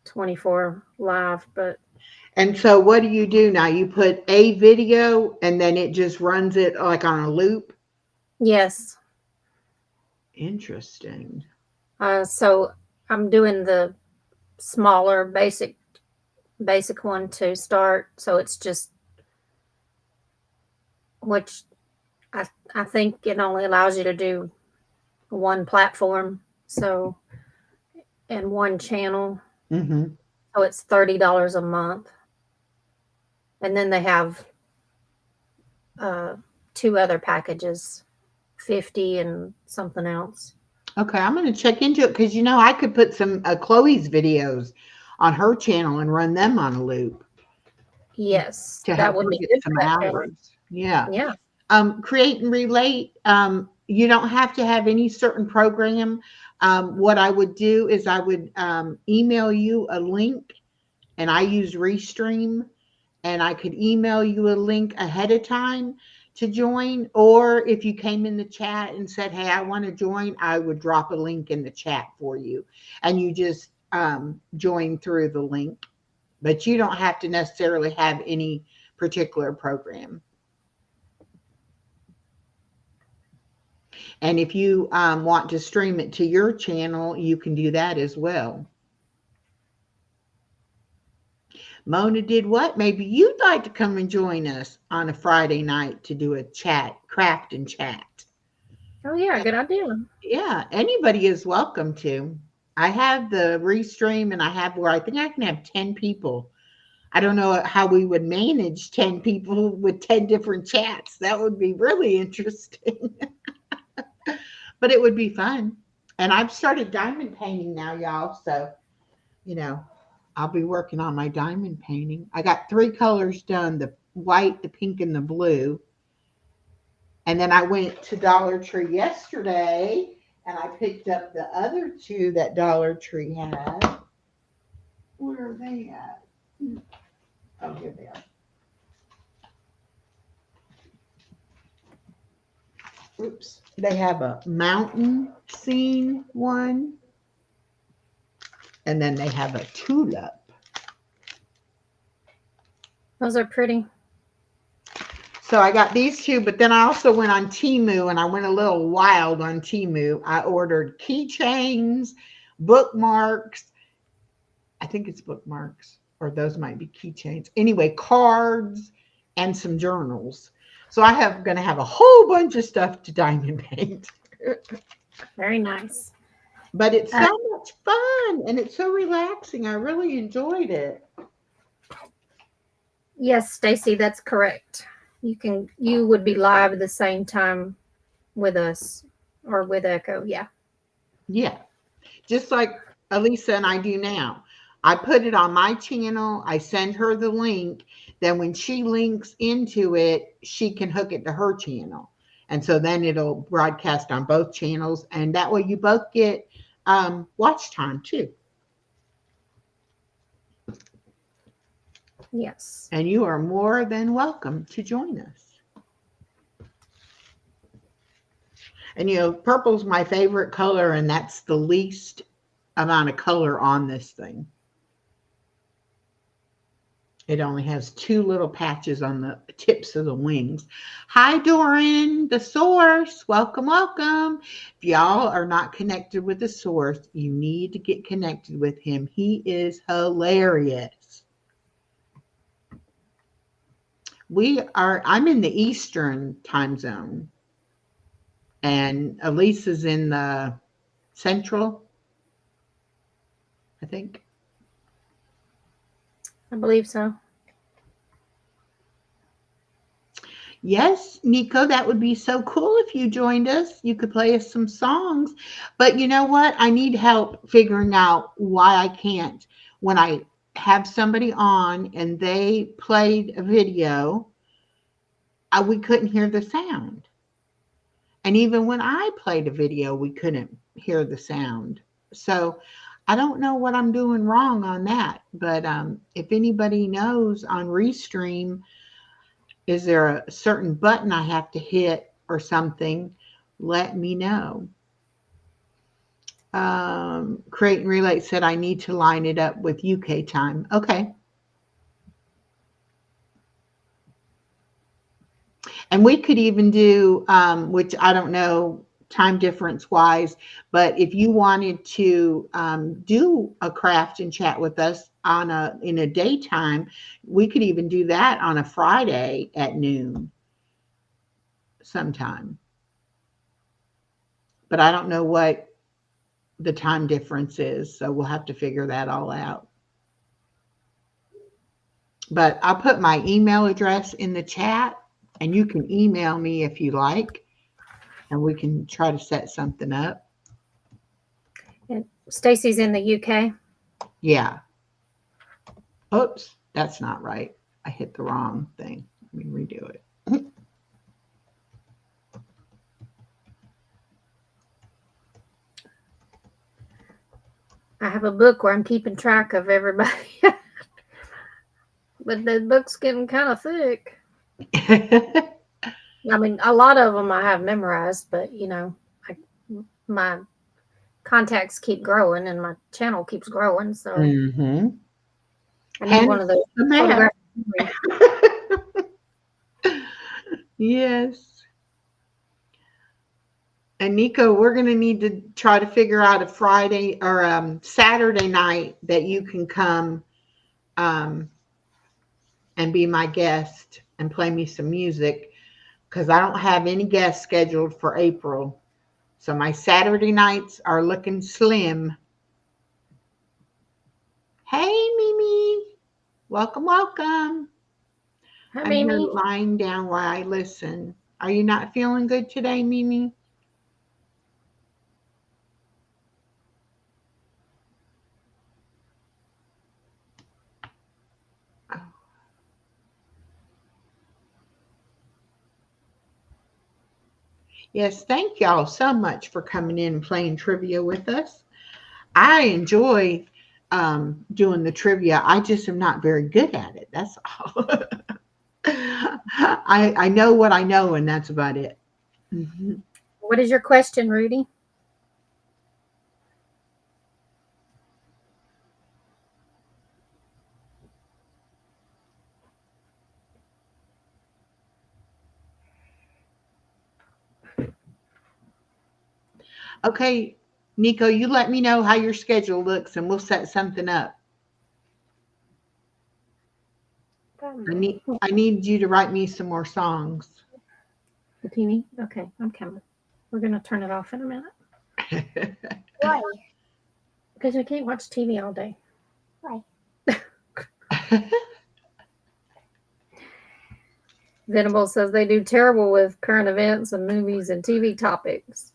24 live, but And so what do you do now? You put a video and then it just runs it like on a loop? yes. Interesting. So I'm doing the smaller basic one to start. So it's just, which I think it only allows you to do one platform. So, and one channel. Mm-hmm. So it's $30 a month. And then they have 2 other packages, 50 and something else. Okay, I'm going to check into it because I could put some Chloe's videos on her channel and run them on a loop Yes, to that help would her be get good some for that channel. hours. Yeah. Yeah. Create and relate. You don't have to have any certain program. What I would do is I would email you a link, and I use Restream, and I could email you a link ahead of time to join. Or if you came in the chat and said, "Hey, I want to join," I would drop a link in the chat for you, and you just join through the link. But you don't have to necessarily have any particular program. And if you want to stream it to your channel, you can do that as well. Mona did what? Maybe you'd like to come and join us on a Friday night to do a craft and chat. Oh, yeah, good idea. Yeah, anybody is welcome to. I have the Restream, and I have where I think I can have 10 people. I don't know how we would manage 10 people with 10 different chats. That would be really interesting. But it would be fun. And I've started diamond painting now, y'all. So, you know, I'll be working on my diamond painting. I got 3 colors done, the white, the pink, and the blue. And then I went to Dollar Tree yesterday and I picked up the other 2 that Dollar Tree had. Where are they at? Oh, here they are. Oops. They have a mountain scene one. And then they have a tulip. Those are pretty. So I got these 2, but then I also went on Temu, and I went a little wild on Temu. I ordered keychains, bookmarks. I think it's bookmarks, or those might be keychains. Anyway, cards and some journals. So I have going to have a whole bunch of stuff to diamond paint. Very nice. But it's so much fun, and it's so relaxing. I really enjoyed it. Yes, Stacy, that's correct. You would be live at the same time with us. Or with echo, yeah. Yeah. Just like Alisa and I do now. I put it on my channel, I send her the link, then when she links into it, she can hook it to her channel. And so then it'll broadcast on both channels, and that way you both get watch time too. Yes. And you are more than welcome to join us. And purple's my favorite color, and that's the least amount of color on this thing. It only has two little patches on the tips of the wings. Hi, Doran, the source. Welcome, welcome. If y'all are not connected with the source, you need to get connected with him. He is hilarious. I'm in the Eastern time zone, and Elisa's in the Central, I think. I believe so. Yes, Nico, that would be so cool if you joined us. You could play us some songs. But you know what? I need help figuring out why I can't. When I have somebody on and they played a video, we couldn't hear the sound. And even when I played a video, we couldn't hear the sound. So I don't know what I'm doing wrong on that. But if anybody knows on Restream, is there a certain button I have to hit or something? Let me know. Create and Relate said I need to line it up with UK time. Okay. And we could even do, which I don't know time difference wise, but if you wanted to do a craft and chat with us in a daytime, we could even do that on a Friday at noon sometime. But I don't know what the time difference is, so we'll have to figure that all out. But I'll put my email address in the chat, and you can email me if you like, and we can try to set something up. And Stacy's in the UK. Yeah. Oops, that's not right. I hit the wrong thing. Let me redo it. I have a book where I'm keeping track of everybody. But the book's getting kind of thick. I mean, a lot of them I have memorized, but my contacts keep growing and my channel keeps growing. So Mm-hmm. I need one of those photographic Yes. And Nico, we're going to need to try to figure out a Friday or Saturday night that you can come and be my guest and play me some music, because I don't have any guests scheduled for April. So my Saturday nights are looking slim. Hey, Mimi. Welcome, welcome. Hi, I'm here Mimi. lying down while I listen. Are you not feeling good today, Mimi? Yes, thank y'all so much for coming in and playing trivia with us. I enjoy doing the trivia. I just am not very good at it. That's all. I know what I know, and that's about it. Mhm. What is your question, Rudy? Okay, Nico, you let me know how your schedule looks, and we'll set something up. I need you to write me some more songs. The TV? Okay, I'm coming. We're going to turn it off in a minute. Why? Because I can't watch TV all day. Why? Venable says they do terrible with current events and movies and TV topics.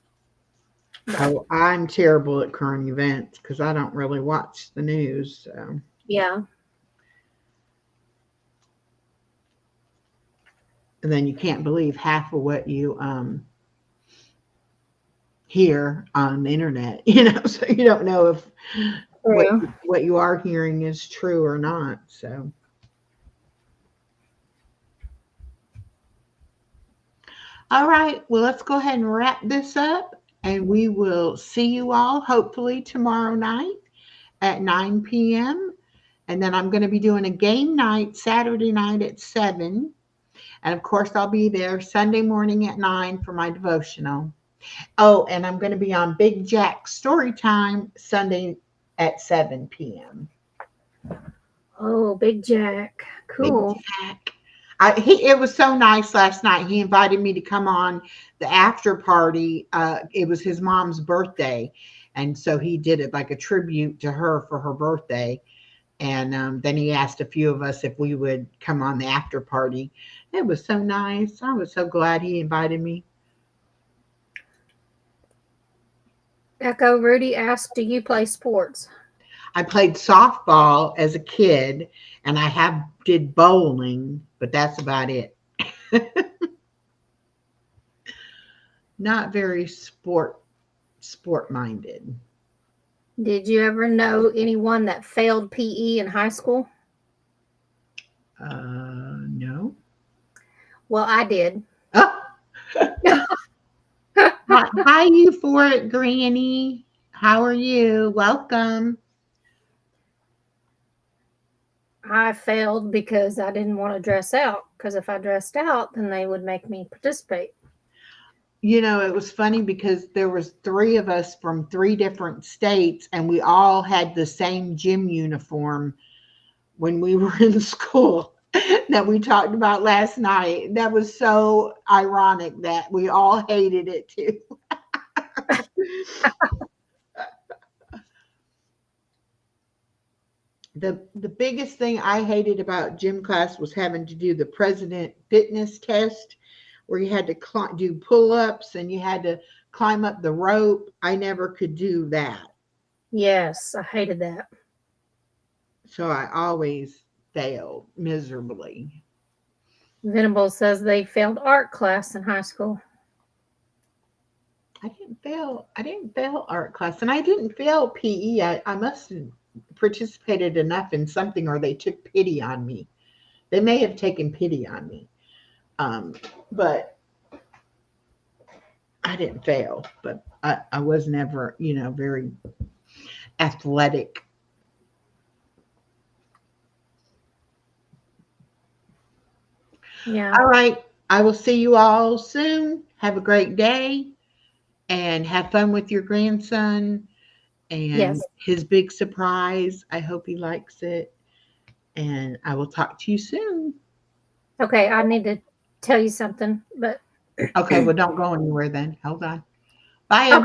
But Oh, I'm terrible at current events because I don't really watch the news. So. yeah. And then you can't believe half of what you hear on the internet, so you don't know if what True. what you are hearing is true or not. So, all right, well, let's go ahead and wrap this up, and we will see you all hopefully tomorrow night at 9 p.m. And then I'm going to be doing a game night Saturday night at 7. And of course, I'll be there Sunday morning at 9 for my devotional. Oh, and I'm going to be on Big Jack Story Time Sunday at 7 p.m. Oh, Big Jack. Big Cool. Jack. It was so nice last night. He invited me to come on the after party. It was his mom's birthday. And so he did it like a tribute to her for her birthday. And then he asked a few of us if we would come on the after party. It was so nice. I was so glad he invited me. Echo Rudy asked, do you play sports? I played softball as a kid, and I did bowling, but that's about it. Not very sport minded. Did you ever know anyone that failed PE in high school? No. Well, I did. Oh, hi, you for it, Granny. How are you? Welcome. I failed because I didn't want to dress out. Because if I dressed out, then they would make me participate. It was funny because there was 3 of us from 3 different states, and we all had the same gym uniform when we were in school that we talked about last night. That was so ironic that we all hated it too. The biggest thing I hated about gym class was having to do the president fitness test where you had to do pull-ups and you had to climb up the rope. I never could do that. Yes, I hated that. So I always failed miserably. Venable says they failed art class in high school. I didn't fail art class, and I didn't fail PE. I must have participated enough in something, or they took pity on me. They may have taken pity on me, but I didn't fail. But I was never, very athletic. Yeah. All right, I will see you all soon. Have a great day, and have fun with your grandson and Yes. his big surprise. I hope he likes it. And I will talk to you soon. Okay, I need to tell you something, but Okay, well, don't go anywhere then. Hold on. Bye, okay. everyone.